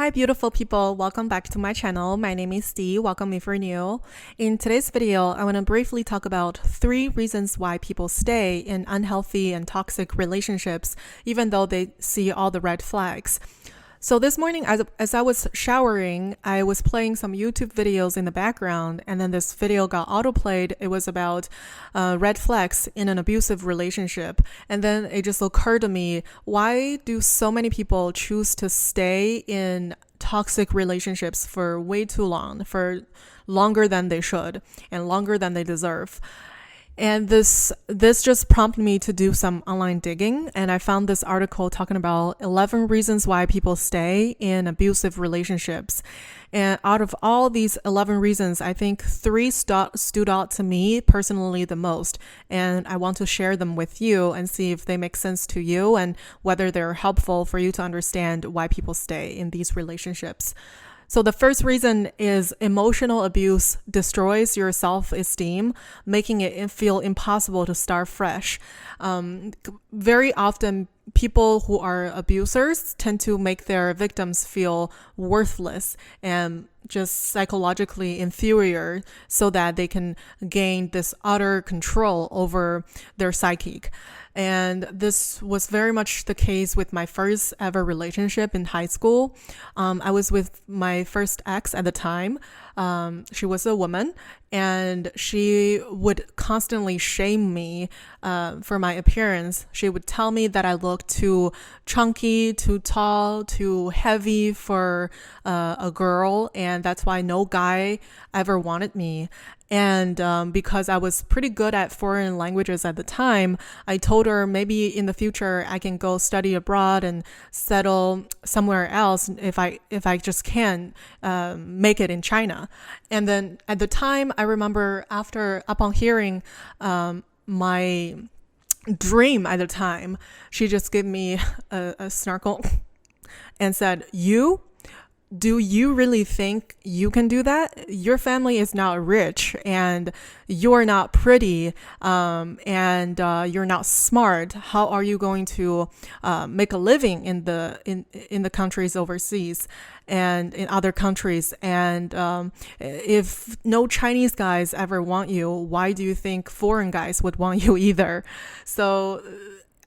Hi beautiful people, welcome back to my channel. My name is Dee, welcome if you're new. In today's video, I want to briefly talk about 3 reasons why people stay in unhealthy and toxic relationships even though they see all the red flags. So this morning as I was showering, I was playing some YouTube videos in the background, and then this video got autoplayed. It was about red flags in an abusive relationship. And then it just occurred to me, why do so many people choose to stay in toxic relationships for way too long, for longer than they should and longer than they deserve? And this just prompted me to do some online digging, and I found this article talking about 11 reasons why people stay in abusive relationships. And out of all these 11 reasons, I think 3 stood out to me personally the most, and I want to share them with you and see if they make sense to you and whether they're helpful for you to understand why people stay in these relationships. So the first reason is emotional abuse destroys your self-esteem, making it feel impossible to start fresh. Very often, people who are abusers tend to make their victims feel worthless and just psychologically inferior so that they can gain this utter control over their psyche. And this was very much the case with my first ever relationship in high school. I was with my first ex at the time. She was a woman, and she would constantly shame me for my appearance. She would tell me that I looked too chunky, too tall, too heavy for a girl, and that's why no guy ever wanted me. And because I was pretty good at foreign languages at the time, I told her maybe in the future I can go study abroad and settle somewhere else if I just can make it in China. And then at the time, I remember upon hearing my dream at the time, she just gave me a snarl and said, Do you really think you can do that? Your family is not rich, and you're not pretty, and you're not smart. How are you going to make a living in the countries overseas and in other countries? And if no Chinese guys ever want you, why do you think foreign guys would want you either? So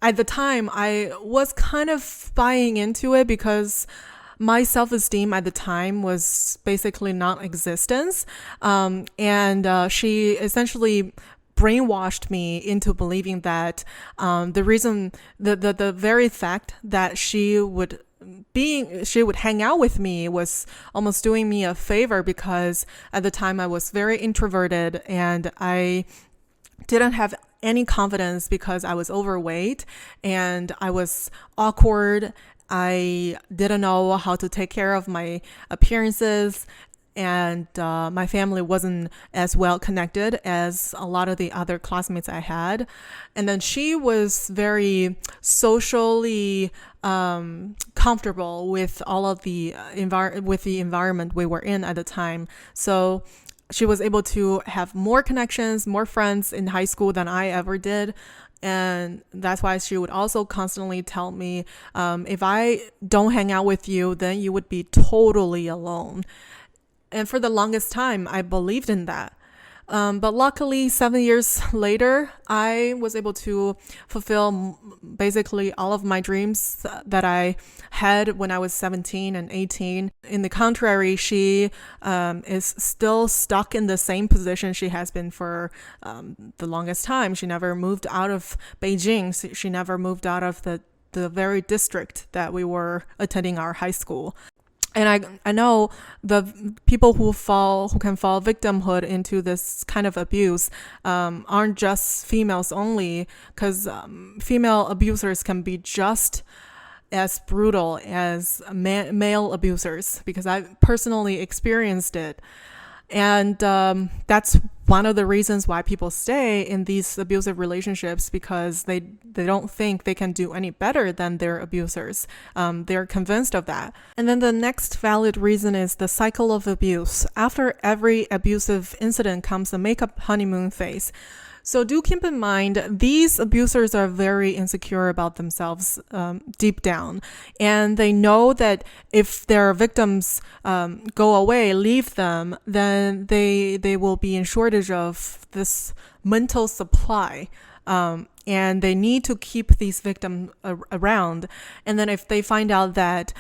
at the time, I was kind of buying into it because my self-esteem at the time was basically non-existent. And she essentially brainwashed me into believing that the very fact that she would hang out with me was almost doing me a favor, because at the time I was very introverted and I didn't have any confidence because I was overweight and I was awkward. I didn't know how to take care of my appearances, and my family wasn't as well connected as a lot of the other classmates I had. And then she was very socially comfortable with all of the environment we were in at the time. So she was able to have more connections, more friends in high school than I ever did. And that's why she would also constantly tell me, if I don't hang out with you, then you would be totally alone. And for the longest time, I believed in that. But luckily, 7 years later, I was able to fulfill basically all of my dreams that I had when I was 17 and 18. In the contrary, she is still stuck in the same position she has been for the longest time. She never moved out of Beijing. She never moved out of the very district that we were attending our high school. And I know the people who can fall victimhood into this kind of abuse aren't just females only, because female abusers can be just as brutal as male abusers, because I personally experienced it. And that's one of the reasons why people stay in these abusive relationships, because they don't think they can do any better than their abusers. They're convinced of that. And then the next valid reason is the cycle of abuse. After every abusive incident comes the makeup honeymoon phase. So do keep in mind, these abusers are very insecure about themselves deep down. And they know that if their victims go away, leave them, then they will be in shortage of this mental supply. And they need to keep these victims around. And then if they find out that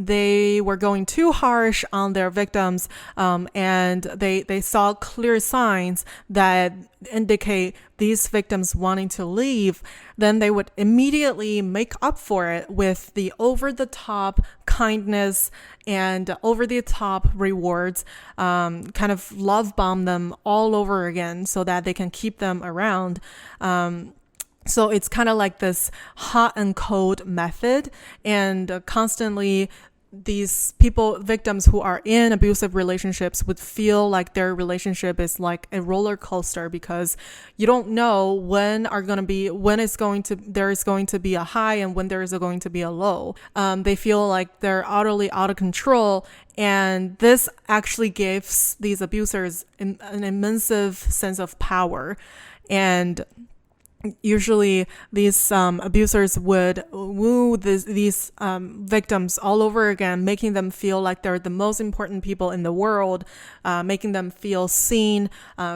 they were going too harsh on their victims, and they saw clear signs that indicate these victims wanting to leave, then they would immediately make up for it with the over-the-top kindness and over-the-top rewards, kind of love bomb them all over again so that they can keep them around. So it's kind of like this hot and cold method, and constantly these victims who are in abusive relationships would feel like their relationship is like a roller coaster, because you don't know when there is going to be a high and when there is going to be a low. They feel like they're utterly out of control, and this actually gives these abusers an immense sense of power. And usually these abusers would woo these victims all over again, making them feel like they're the most important people in the world, making them feel seen,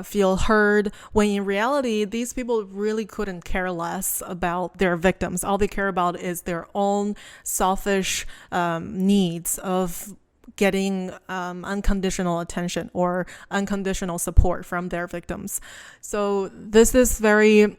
feel heard, when in reality, these people really couldn't care less about their victims. All they care about is their own selfish needs of getting unconditional attention or unconditional support from their victims. So this is very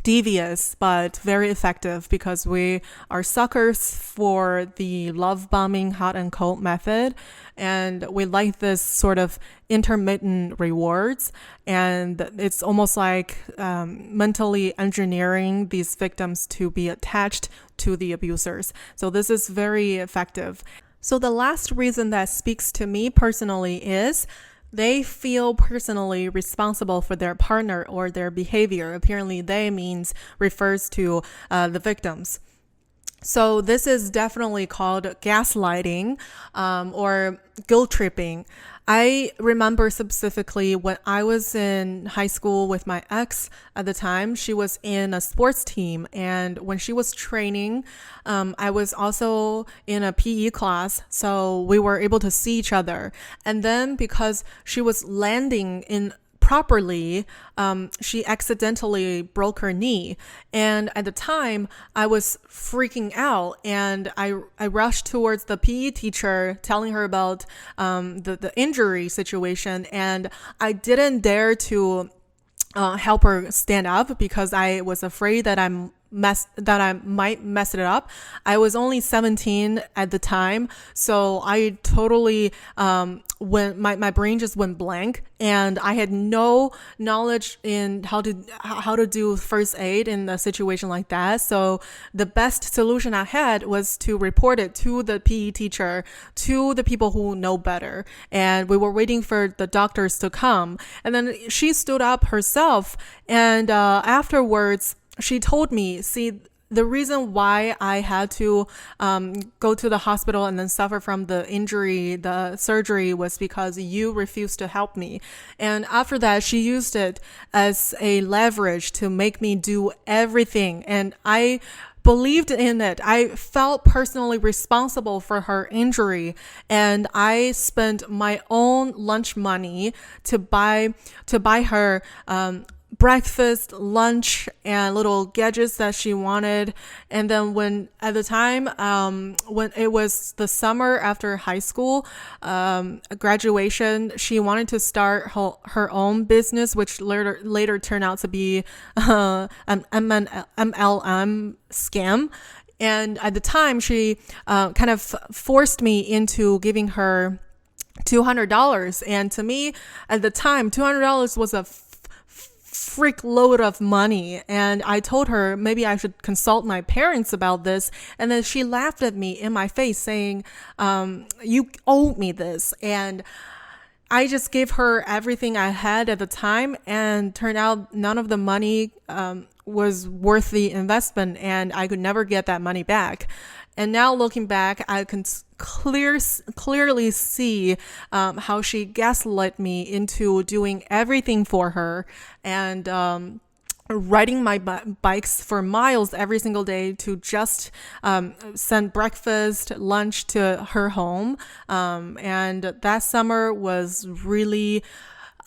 devious but very effective, because we are suckers for the love bombing hot and cold method, and we like this sort of intermittent rewards, and it's almost like mentally engineering these victims to be attached to the abusers. So this is very effective. So the last reason that speaks to me personally is they feel personally responsible for their partner or their behavior. Apparently, they refers to the victims. So this is definitely called gaslighting, or guilt tripping. I remember specifically when I was in high school with my ex at the time. She was in a sports team, and when she was training, I was also in a PE class, so we were able to see each other. And then because she was landing in properly, she accidentally broke her knee. And at the time, I was freaking out, and I rushed towards the PE teacher, telling her about the injury situation, and I didn't dare to help her stand up because I was afraid that I might mess it up. I was only 17 at the time, so I totally my brain just went blank, and I had no knowledge in how to do first aid in a situation like that. So the best solution I had was to report it to the PE teacher, to the people who know better, and we were waiting for the doctors to come. And then she stood up herself, and afterwards she told me, see, the reason why I had to go to the hospital and then suffer from the injury, the surgery, was because you refused to help me. And after that, she used it as a leverage to make me do everything. And I believed in it. I felt personally responsible for her injury, and I spent my own lunch money to buy her breakfast, lunch, and little gadgets that she wanted. And then when it was the summer after high school graduation, she wanted to start her own business, which later turned out to be an MLM scam. And at the time, she kind of forced me into giving her $200. And to me, at the time, $200 was a freak load of money, and I told her maybe I should consult my parents about this, and then she laughed at me in my face saying, you owe me this. And I just gave her everything I had at the time, and turned out none of the money was worth the investment, and I could never get that money back. And now looking back, I can clearly see how she gaslit me into doing everything for her, and riding my bikes for miles every single day to just send breakfast, lunch to her home. And that summer was really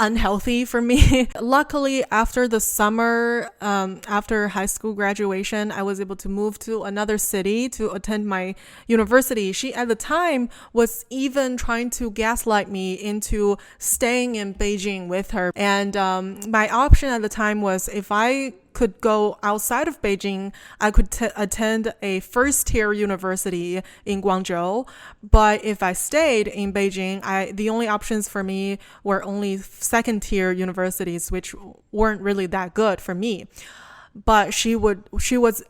unhealthy for me. Luckily, after the summer, after high school graduation, I was able to move to another city to attend my university. She, at the time, was even trying to gaslight me into staying in Beijing with her. And my option at the time was, if I could go outside of Beijing, I could attend a first-tier university in Guangzhou. But if I stayed in Beijing, the only options for me were only second-tier universities, which weren't really that good for me. But she was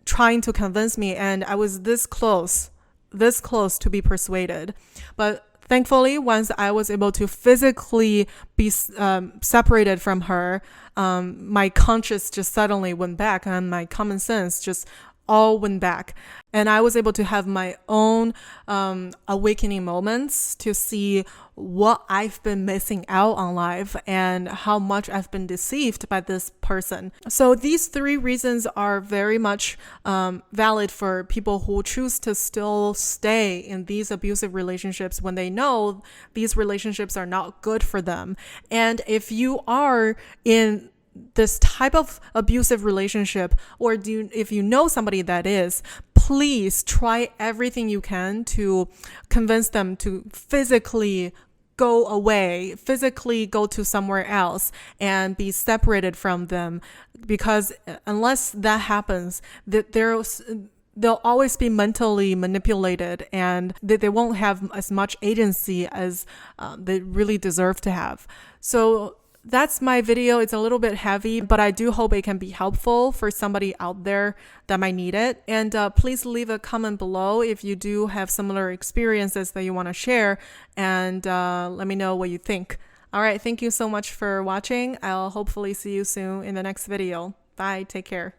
trying to convince me, and I was this close to be persuaded. But thankfully, once I was able to physically be separated from her, my conscience just suddenly went back, and my common sense just all went back. And I was able to have my own awakening moments to see what I've been missing out on life and how much I've been deceived by this person. So these 3 reasons are very much valid for people who choose to still stay in these abusive relationships when they know these relationships are not good for them. And if you are in this type of abusive relationship, or if you know somebody that is, please try everything you can to convince them to physically go away, physically go to somewhere else and be separated from them. Because unless that happens, they'll always be mentally manipulated, and they won't have as much agency as they really deserve to have. So that's my video. It's a little bit heavy, but I do hope it can be helpful for somebody out there that might need it. And please leave a comment below if you do have similar experiences that you want to share, and let me know what you think. All right, thank you so much for watching. I'll hopefully see you soon in the next video. Bye, take care.